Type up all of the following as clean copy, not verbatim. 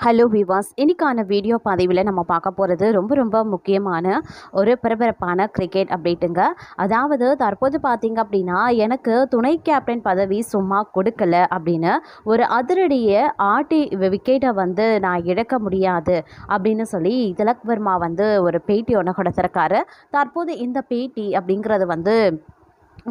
Hello விவாஸ், இன்னைக்கான video பதிவில் நம்ம பார்க்க போகிறது ரொம்ப முக்கியமான ஒரு பரபரப்பான கிரிக்கெட் அப்டேட்டுங்க. அதாவது தற்போது பார்த்திங்க அப்படின்னா, எனக்கு துணை கேப்டன் பதவி சும்மா கொடுக்கல அப்படின்னு ஒரு அதிரடியை ஆட்டி விக்கெட்டை நான் இழக்க முடியாது அப்படின்னு சொல்லி திலக் வர்மா ஒரு பேட்டி ஒன்று கொடுத்துருக்காரு. தற்போது இந்த பேட்டி அப்படிங்கிறது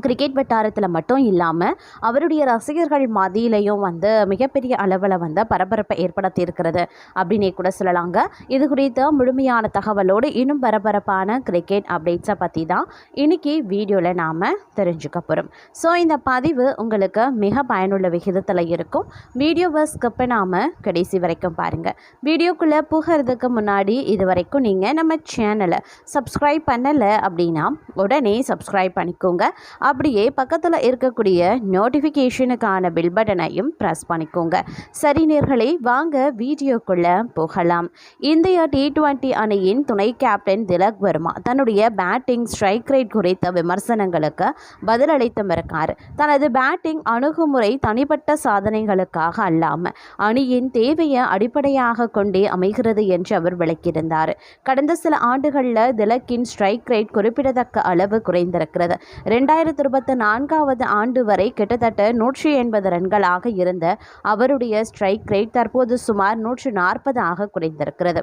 கிரிக்கெட் வட்டாரத்தில் மட்டும் இல்லாமல் அவருடைய ரசிகர்கள் மத்தியிலையும் மிகப்பெரிய அளவில் பரபரப்பை ஏற்படுத்தி இருக்கிறது அப்படின்னே கூட சொல்லலாங்க. இது குறித்த முழுமையான தகவலோடு இன்னும் பரபரப்பான கிரிக்கெட் அப்டேட்ஸை பற்றி தான் இன்றைக்கி வீடியோவில் நாம் தெரிஞ்சுக்க போகிறோம். ஸோ இந்த பதிவு உங்களுக்கு மிக பயனுள்ள விகிதத்தில் இருக்கும். வீடியோவை ஸ்கிப் பண்ணாமல் கடைசி வரைக்கும் பாருங்கள். வீடியோக்குள்ளே போகிறதுக்கு முன்னாடி இது வரைக்கும் நீங்கள் நம்ம சேனலை சப்ஸ்கிரைப் பண்ணலை அப்படின்னா உடனே சப்ஸ்கிரைப் பண்ணிக்கோங்க. அப்படியே பக்கத்தில் இருக்கக்கூடிய நோட்டிஃபிகேஷனுக்கான பில் பட்டனையும் ப்ரெஸ் பண்ணிக்கோங்க. சரி நேயர்களே, வாங்க வீடியோக்குள்ளே போகலாம். இந்திய T20 அணியின் துணை கேப்டன் திலக் வர்மா தன்னுடைய பேட்டிங் ஸ்ட்ரைக் ரேட் குறித்த விமர்சனங்களுக்கு பதிலளித்திருக்கார். தனது பேட்டிங் அணுகுமுறை தனிப்பட்ட சாதனைகளுக்காக அல்லாமல் அணியின் தேவையை அடிப்படையாக கொண்டே அமைகிறது என்று அவர் விளக்கியிருந்தார். கடந்த சில ஆண்டுகளில் திலக்கின் ஸ்ட்ரைக் ரேட் குறிப்பிடத்தக்க அளவு குறைந்திருக்கிறது. 2024 ஆண்டு வரை கிட்டத்தட்ட 180 ரன்களாக இருந்த அவருடைய ஸ்ட்ரைக் ரேட் தற்போது சுமார் 140 குறைந்திருக்கிறது.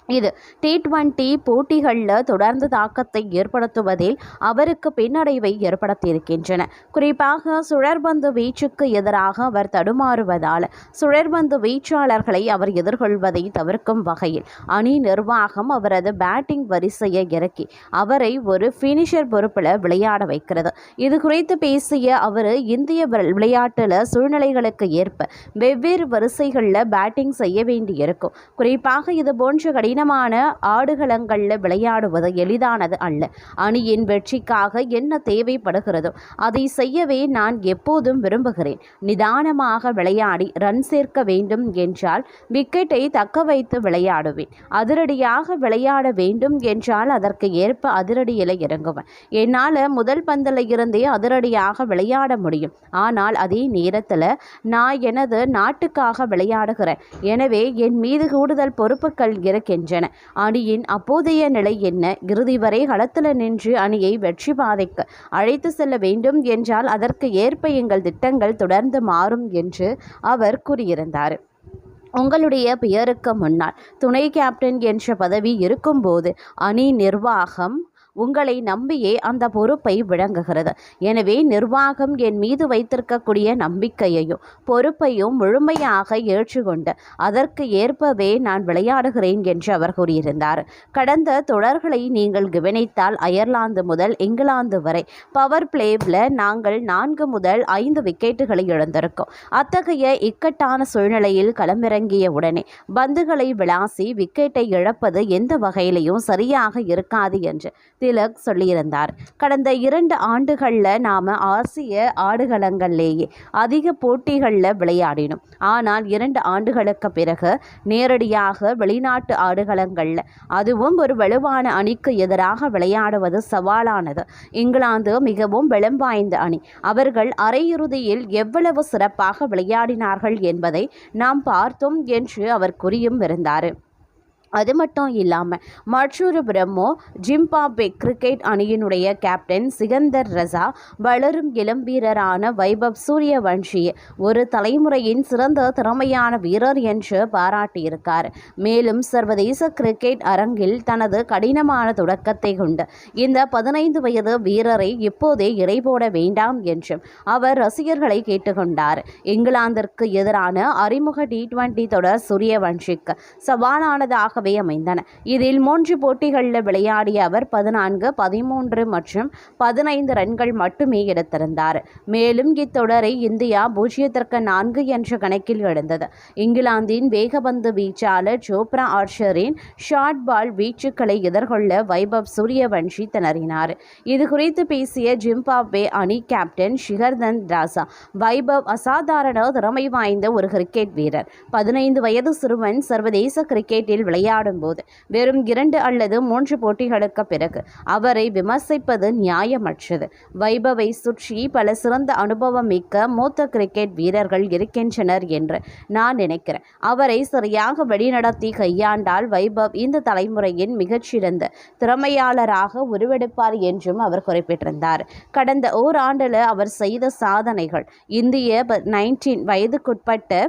இது T20 போட்டிகளில் தொடர்ந்து தாக்கத்தை ஏற்படுத்துவதில் அவருக்கு பின்னடைவை ஏற்படுத்தியிருக்கின்றன. குறிப்பாக சுழற்பந்து வீச்சுக்கு எதிராக அவர் தடுமாறுவதால் சுழற்பந்து வீச்சாளர்களை அவர் எதிர்கொள்வதை தவிர்க்கும் வகையில் அணி நிர்வாகம் அவரது பேட்டிங் வரிசையை இறக்கி அவரை ஒரு ஃபினிஷர் பொறுப்பில் விளையாட வைக்கிறது. இது குறித்து பேசிய அவர், இந்திய விளையாட்டில் சூழ்நிலைகளுக்கு ஏற்ப வெவ்வேறு வரிசைகளில் பேட்டிங் செய்ய வேண்டியிருக்கும். குறிப்பாக இது போன்ற கடினமான ஆடுகளங்களில் விளையாடுவது எளிதானது அல்ல. அணியின் வெற்றிக்காக என்ன தேவைப்படுகிறதோ அதை செய்யவே நான் எப்போதும் விரும்புகிறேன். நிதானமாக விளையாடி ரன் சேர்க்க வேண்டும் என்றால் விக்கெட்டை தக்க வைத்து விளையாடுவேன். அதிரடியாக விளையாட வேண்டும் என்றால் அதற்கு ஏற்ப அதிரடியில் இறங்குவேன். என்னால் முதல் பந்தில் இருந்தே அதிரடியாக விளையாட முடியும். ஆனால் அதே நேரத்தில் நான் எனது நாட்டுக்காக விளையாடுகிறேன். எனவே என் மீது கூடுதல் பொறுப்புகள் இருக்கின்றன. அணியின் அப்போதைய நிலை என்ன? இறுதி வரை களத்தில் நின்று அணியை வெற்றி பாதைக்கு அழைத்து செல்ல வேண்டும் என்றால் அதற்கு ஏற்ப எங்கள் திட்டங்கள் தொடர்ந்து மாறும் என்று அவர் கூறியிருந்தார். உங்களுடைய பெயருக்கு முன்னால் துணை கேப்டன் என்ற பதவி இருக்கும்போது அணி நிர்வாகம் உங்களை நம்பியே அந்த பொறுப்பை வழங்குகிறது. எனவே நிர்வாகம் என் மீது வைத்திருக்கக்கூடிய நம்பிக்கையையும் பொறுப்பையும் முழுமையாக ஏற்றுக்கொண்டு அதற்கு ஏற்பவே நான் விளையாடுகிறேன் என்று அவர் கூறியிருந்தார். கடந்த தொடர்களை நீங்கள் கவனித்தால் அயர்லாந்து முதல் இங்கிலாந்து வரை பவர் பிளேவில் நாங்கள் 4 முதல் 5 விக்கெட்டுகளை இழந்திருக்கோம். அத்தகைய இக்கட்டான சூழ்நிலையில் களமிறங்கிய உடனே பந்துகளை விளாசி விக்கெட்டை இழப்பது எந்த வகையிலையும் சரியாக இருக்காது என்று திலக் சொல்லியிருந்தார். கடந்த 2 ஆண்டுகளில் நாம் ஆசிய ஆடுகளங்களிலேயே அதிக போட்டிகளில் விளையாடினோம். ஆனால் 2 ஆண்டுகளுக்கு பிறகு நேரடியாக வெளிநாட்டு ஆடுகளங்களில், அதுவும் ஒரு வலுவான அணிக்கு எதிராக விளையாடுவது சவாலானது. இங்கிலாந்து மிகவும் பலம் வாய்ந்த அணி. அவர்கள் அரையிறுதியில் எவ்வளவு சிறப்பாக விளையாடினார்கள் என்பதை நாம் பார்த்தோம் என்று அவர் கூறியும் இருந்தார். அது மட்டும் இல்லாமல் மற்றொரு புறமோ ஜிம்பாப்வே கிரிக்கெட் அணியினுடைய கேப்டன் சிகந்தர் ரஸா வளரும் இளம் வீரரான வைபவ் சூரியவன்ஷியை ஒரு தலைமுறையின் சிறந்த திறமையான வீரர் என்று பாராட்டியிருக்கார். மேலும் சர்வதேச கிரிக்கெட் அரங்கில் தனது கடினமான தொடக்கத்தை கொண்டு இந்த 15 வயது வீரரை இப்போதே இடைபோட வேண்டாம் என்றும் அவர் ரசிகர்களை கேட்டுக்கொண்டார். இங்கிலாந்திற்கு எதிரான அறிமுக T20 தொடர் சூரியவன்ஷிக்கு சவாலானதாக அமைந்தன. இதில் 3 போட்டிகளில் விளையாடிய அவர் 14, 13 மற்றும் 15 ரன்கள் மட்டுமே எடுத்திருந்தார். மேலும் இத்தொடரை இந்தியா 0-4 என்ற கணக்கில் இழந்தது. இங்கிலாந்தின் வேகபந்து வீச்சாளர் ஜோப்ரா ஆர்ச்சரின் ஷார்ட் பால் வீச்சுக்களை எதிர்கொள்ள வைபவ் சூரியவன்ஷி திணறினார். இது குறித்து பேசிய ஜிம்பாப்வே அணி கேப்டன் ஷிகர்தன் ராசா, வைபவ் அசாதாரண திறமை வாய்ந்த ஒரு கிரிக்கெட் வீரர். 15 வயது சிறுவன் சர்வதேச கிரிக்கெட்டில் விளையாட விளையாடும் போது வெறும் 2 அல்லது 3 போட்டிகளுக்கு பிறகு அவரை விமர்சிப்பது நியாயமற்றது. வைபவை சுற்றி பல சிறந்த அனுபவம் மிக்க மூத்த கிரிக்கெட் வீரர்கள் இருக்கின்றனர் என்று நான் நினைக்கிறேன். அவரை சரியாக வழிநடத்தி கையாண்டால் வைபவ் இந்த தலைமுறையின் மிகச்சிறந்த திறமையாளராக உருவெடுப்பார் என்றும் அவர் குறிப்பிட்டிருந்தார். கடந்த ஓராண்டில் அவர் செய்த சாதனைகள் இந்திய 19 வயதுக்குட்பட்ட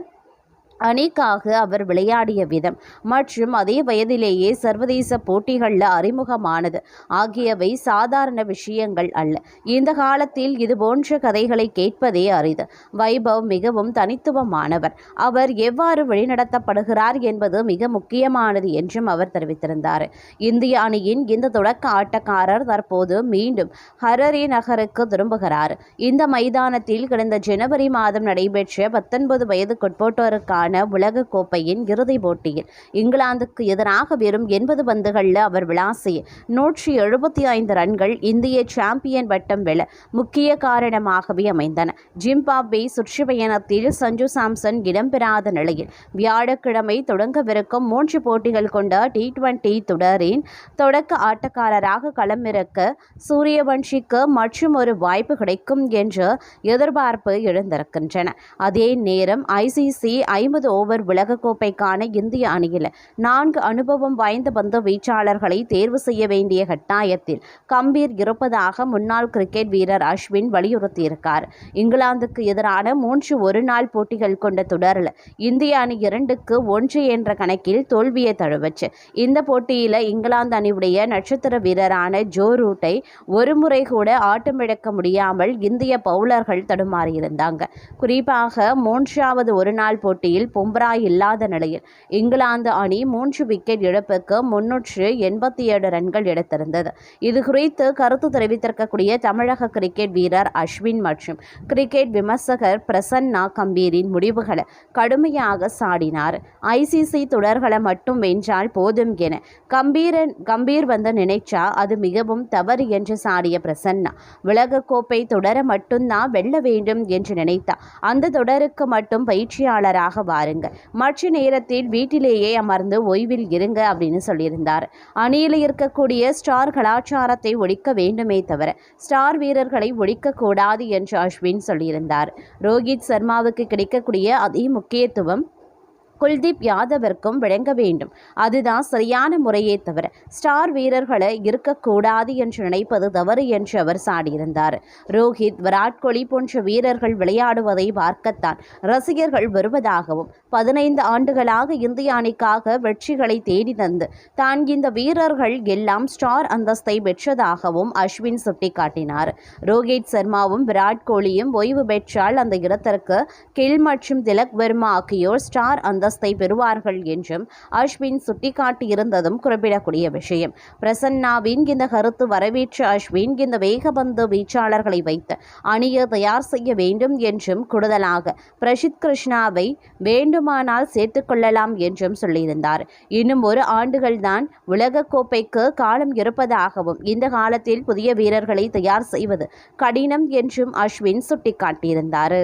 அணிக்காக அவர் விளையாடிய விதம் மற்றும் அதே வயதிலேயே சர்வதேச போட்டிகளில் அறிமுகமானது ஆகியவை சாதாரண விஷயங்கள் அல்ல. இந்த காலத்தில் இதுபோன்ற கதைகளை கேட்பதே அரிது. வைபவ் மிகவும் தனித்துவமானவர். அவர் எவ்வாறு வழிநடத்தப்படுகிறார் என்பது மிக முக்கியமானது என்றும் அவர் தெரிவித்திருந்தார். இந்திய அணியின் இந்த தொடக்க ஆட்டக்காரர் தற்போது மீண்டும் ஹரரே நகருக்கு திரும்புகிறார். இந்த மைதானத்தில் கடந்த ஜனவரி மாதம் நடைபெற்ற 19 வயதுக்குட்பட்டோருக்கான உலக கோப்பையின் இறுதிப் போட்டியில் இங்கிலாந்துக்கு எதிராக வெறும் 80 பந்துகளில் அவர் விளாசிய 175 ரன்கள் இந்திய சாம்பியன் பட்டம் வெல்ல முக்கிய காரணமாகவே அமைந்தன. ஜிம்பாப்வே சுற்றுப்பயணத்தில் சஞ்சு சாம்சன் இடம்பெறாத நிலையில் வியாழக்கிழமை தொடங்கவிருக்கும் 3 போட்டிகள் கொண்ட T20 தொடரின் தொடக்க ஆட்டக்காரராக களமிறக்க சூரியவன்ஷிக்கு மற்றும் ஒரு வாய்ப்பு கிடைக்கும் என்ற எதிர்பார்ப்பு எழுந்திருக்கின்றன. அதே நேரம் ICC 50 ஓவர் உலகக்கோப்பைக்கான இந்திய அணியில் 4 அனுபவம் வாய்ந்த பந்து வீச்சாளர்களை தேர்வு செய்ய வேண்டிய கட்டாயத்தில் கம்பீர் இருப்பதாக முன்னாள் கிரிக்கெட் வீரர் அஸ்வின் வலியுறுத்தியிருக்கார். இங்கிலாந்துக்கு எதிரான 3 ஒருநாள் போட்டிகள் கொண்ட தொடரில் இந்திய அணி 2-1 என்ற கணக்கில் தோல்வியை தழுவச்சு. இந்த போட்டியில் இங்கிலாந்து அணியுடைய நட்சத்திர வீரரான ஜோ ரூட்டை ஒருமுறை கூட ஆட்டமிழக்க முடியாமல் இந்திய பவுலர்கள் தடுமாறியிருந்தாங்க. குறிப்பாக 3வது ஒருநாள் போட்டியில் பும்ரா இல்லாத நிலையில் இங்கிலாந்து அணி 3 விக்கெட் இழப்புக்கு 387 ரன்கள் எடுத்திருந்தது. இது குறித்து கருத்து தெரிவித்திருக்கக்கூடிய தமிழக கிரிக்கெட் வீரர் அஸ்வின் மற்றும் கிரிக்கெட் விமர்சகர் பிரசன்னா கம்பீரின் முடிவுகளை கடுமையாக சாடினார். ICC தொடர்களை மட்டும் வென்றால் போதும் என கம்பீர் வந்து நினைச்சா அது மிகவும் தவறு என்று சாடிய பிரசன்னா, உலகக்கோப்பை தொடர மட்டும்தான் வெல்ல வேண்டும் என்று நினைத்தா அந்த தொடருக்கு மட்டும் பயிற்சியாளராக வாருங்க, மற்ற நேரத்தில் வீட்டிலேயே அமர்ந்து ஓய்வில் இருங்க அப்படின்னு சொல்லியிருந்தார். அணியில் இருக்கக்கூடிய ஸ்டார் கலாச்சாரத்தை ஒழிக்க வேண்டுமே தவிர ஸ்டார் வீரர்களை ஒழிக்கக்கூடாது என்று அஸ்வின் சொல்லியிருந்தார். ரோஹித் சர்மாவுக்கு கிடைக்கக்கூடிய அதே முக்கியத்துவம் குல்தீப் யாதவிற்கும் வழங்க வேண்டும். அதுதான் சரியான முறையே தவிர ஸ்டார் வீரர்களை இருக்கக்கூடாது என்று நினைப்பது தவறு என்று அவர் சாடியிருந்தார். ரோஹித், விராட் கோலி போன்ற வீரர்கள் விளையாடுவதை பார்க்கத்தான் ரசிகர்கள் வருவதாகவும் 15 ஆண்டுகளாக இந்திய அணிக்காக வெற்றிகளை தேடி தந்து தான் இந்த வீரர்கள் எல்லாம் ஸ்டார் அந்தஸ்தை பெற்றதாகவும் அஸ்வின் சுட்டிக்காட்டினார். ரோஹித் சர்மாவும் விராட் கோலியும் ஓய்வு பெற்றால் அந்த இடத்திற்கு கில் மற்றும் திலக் வர்மா ஆகியோர் ஸ்டார் அந்தஸ்தை பெறுவார்கள் என்றும் அஸ்வின் சுட்டிக்காட்டியிருந்ததும் குறிப்பிடக்கூடிய விஷயம். பிரசன்னாவின் இந்த கருத்து வரவேற்ற அஸ்வின் இந்த வேகபந்து வீச்சாளர்களை வைத்து அணியை தயார் செய்ய வேண்டும் என்றும் கூடுதலாக பிரசித் கிருஷ்ணாவை வேண்டுமானால் சேர்த்துக் கொள்ளலாம் என்றும் சொல்லியிருந்தார். இன்னும் 1 ஆண்டுகள்தான் உலகக்கோப்பைக்கு காலம் இருப்பதாகவும் இந்த காலத்தில் புதிய வீரர்களை தயார் செய்வது கடினம் என்றும் அஸ்வின் சுட்டிக்காட்டியிருந்தார்.